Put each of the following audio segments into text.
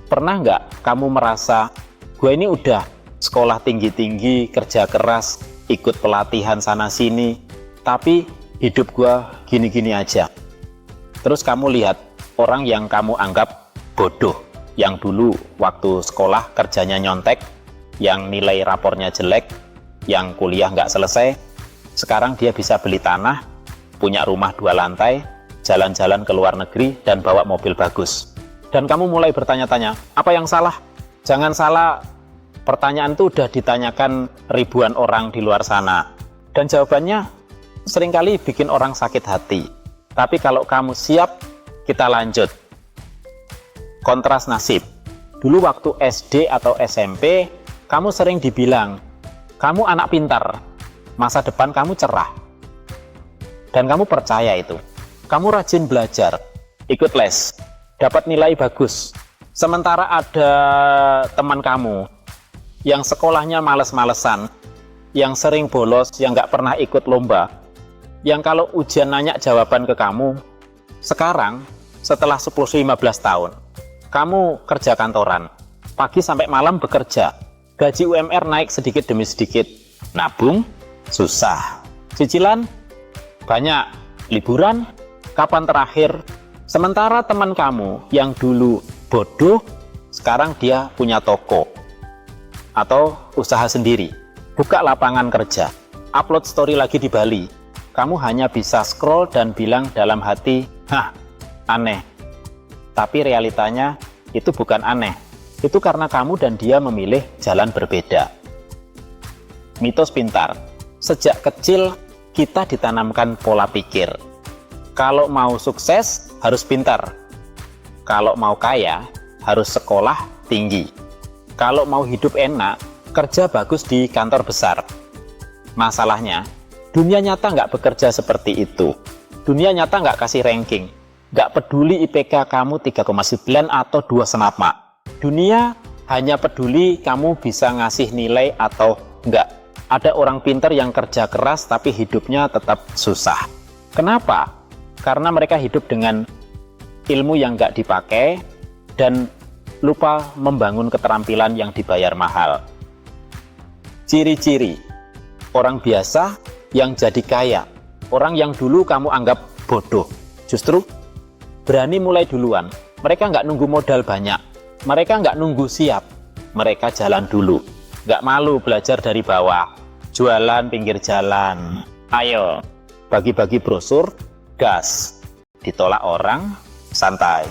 Pernah nggak kamu merasa, gue ini udah sekolah tinggi-tinggi, kerja keras, ikut pelatihan sana-sini, tapi hidup gue gini-gini aja. Terus kamu lihat orang yang kamu anggap bodoh, yang dulu waktu sekolah kerjanya nyontek, yang nilai rapornya jelek, yang kuliah nggak selesai, sekarang dia bisa beli tanah, punya rumah 2 lantai, jalan-jalan ke luar negeri, dan bawa mobil bagus. Dan kamu mulai bertanya-tanya, apa yang salah? Jangan salah, pertanyaan itu udah ditanyakan ribuan orang di luar sana. Dan jawabannya seringkali bikin orang sakit hati. Tapi kalau kamu siap, kita lanjut. Kontras nasib. Dulu waktu SD atau SMP, kamu sering dibilang, kamu anak pintar, masa depan kamu cerah. Dan kamu percaya itu. Kamu rajin belajar, ikut les, dapat nilai bagus. Sementara ada teman kamu yang sekolahnya males-malesan, yang sering bolos, yang nggak pernah ikut lomba, yang kalau ujian nanya jawaban ke kamu. Sekarang, setelah 10-15 tahun, kamu kerja kantoran, pagi sampai malam bekerja, gaji UMR naik sedikit demi sedikit, nabung susah, cicilan banyak, liburan kapan terakhir. Sementara teman kamu yang dulu bodoh, sekarang dia punya toko atau usaha sendiri, buka lapangan kerja, upload story lagi di Bali. Kamu hanya bisa scroll dan bilang dalam hati, hah, aneh. Tapi realitanya itu bukan aneh, itu karena kamu dan dia memilih jalan berbeda. Mitos pintar. Sejak kecil kita ditanamkan pola pikir, kalau mau sukses harus pintar, kalau mau kaya harus sekolah tinggi, kalau mau hidup enak kerja bagus di kantor besar. Masalahnya, dunia nyata nggak bekerja seperti itu. Dunia nyata nggak kasih ranking, nggak peduli IPK kamu 3,9 atau 2 senapa. Dunia hanya peduli kamu bisa ngasih nilai atau enggak. Ada orang pintar yang kerja keras tapi hidupnya tetap susah. Kenapa? Karena mereka hidup dengan ilmu yang nggak dipakai dan lupa membangun keterampilan yang dibayar mahal. Ciri-ciri orang biasa yang jadi kaya, orang yang dulu kamu anggap bodoh, justru berani mulai duluan. Mereka nggak nunggu modal banyak, mereka nggak nunggu siap, mereka jalan dulu. Nggak malu belajar dari bawah, jualan pinggir jalan. Ayo, bagi-bagi brosur, gas. Ditolak orang, santai.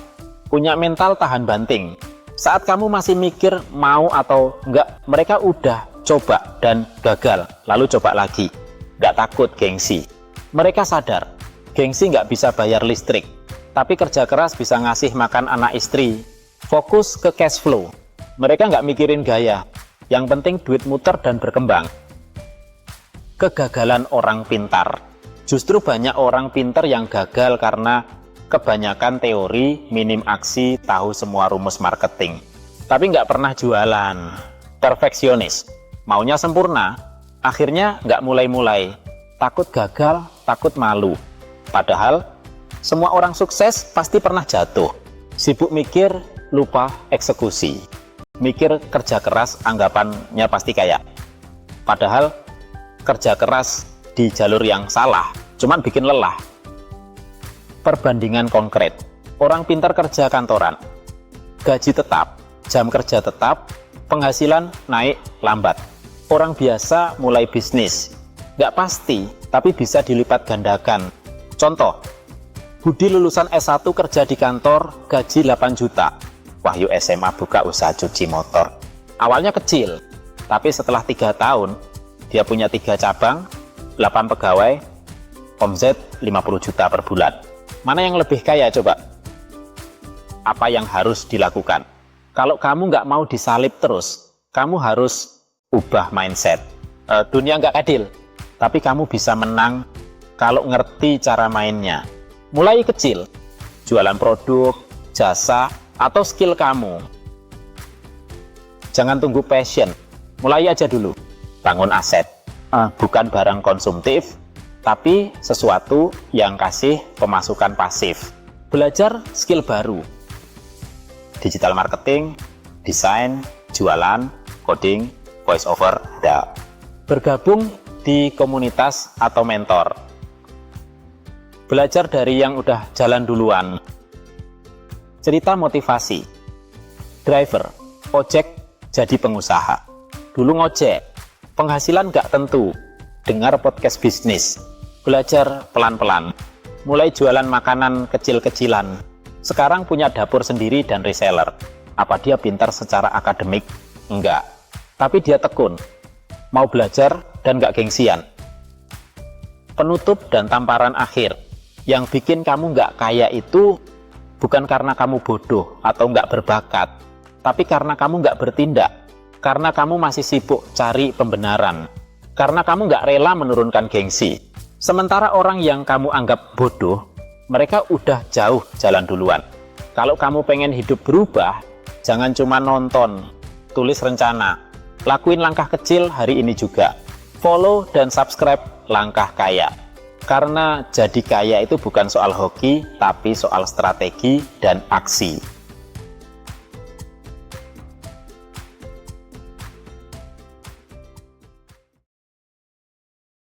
Punya mental tahan banting. Saat kamu masih mikir mau atau enggak, mereka udah coba dan gagal, lalu coba lagi. Nggak takut gengsi. Mereka sadar, gengsi nggak bisa bayar listrik, tapi kerja keras bisa ngasih makan anak istri. Fokus ke cash flow. Mereka nggak mikirin gaya, yang penting duit muter dan berkembang. Kegagalan orang pintar. Justru banyak orang pintar yang gagal karena kebanyakan teori, minim aksi, tahu semua rumus marketing, tapi nggak pernah jualan. Perfeksionis, maunya sempurna, akhirnya nggak mulai-mulai, takut gagal, takut malu. Padahal semua orang sukses pasti pernah jatuh. Sibuk mikir, lupa eksekusi. Mikir kerja keras, anggapannya pasti kaya. Padahal kerja keras di jalur yang salah, cuman bikin lelah. Perbandingan konkret. Orang pintar kerja kantoran, gaji tetap, jam kerja tetap, penghasilan naik lambat. Orang biasa mulai bisnis, nggak pasti, tapi bisa dilipat gandakan. Contoh, Budi lulusan S1 kerja di kantor, gaji 8 juta. Wahyu SMA buka usaha cuci motor. Awalnya kecil, tapi setelah 3 tahun, dia punya 3 cabang, 8 pegawai, omset 50 juta per bulan. Mana yang lebih kaya coba? Apa yang harus dilakukan? Kalau kamu nggak mau disalib terus, kamu harus ubah mindset. Dunia nggak adil, tapi kamu bisa menang kalau ngerti cara mainnya. Mulai kecil, jualan produk, jasa, atau skill kamu. Jangan tunggu passion, mulai aja dulu. Bangun aset, bukan barang konsumtif, tapi sesuatu yang kasih pemasukan pasif. Belajar skill baru. digital marketing, desain, jualan, coding, voice over, ada. Bergabung di komunitas atau mentor. Belajar dari yang udah jalan duluan. Cerita motivasi. Driver, ojek jadi pengusaha. Dulu ngojek, penghasilan nggak tentu. Dengar podcast bisnis. Belajar pelan-pelan. Mulai jualan makanan kecil-kecilan. Sekarang punya dapur sendiri dan reseller. Apa dia pintar secara akademik? Enggak. Tapi dia tekun. Mau belajar dan nggak gengsian. Penutup dan tamparan akhir. Yang bikin kamu nggak kaya itu bukan karena kamu bodoh atau nggak berbakat, tapi karena kamu nggak bertindak, karena kamu masih sibuk cari pembenaran, karena kamu nggak rela menurunkan gengsi. Sementara orang yang kamu anggap bodoh, mereka udah jauh jalan duluan. Kalau kamu pengen hidup berubah, jangan cuma nonton, tulis rencana, lakuin langkah kecil hari ini juga. Follow dan subscribe Langkah Kaya. Karena jadi kaya itu bukan soal hoki, tapi soal strategi dan aksi.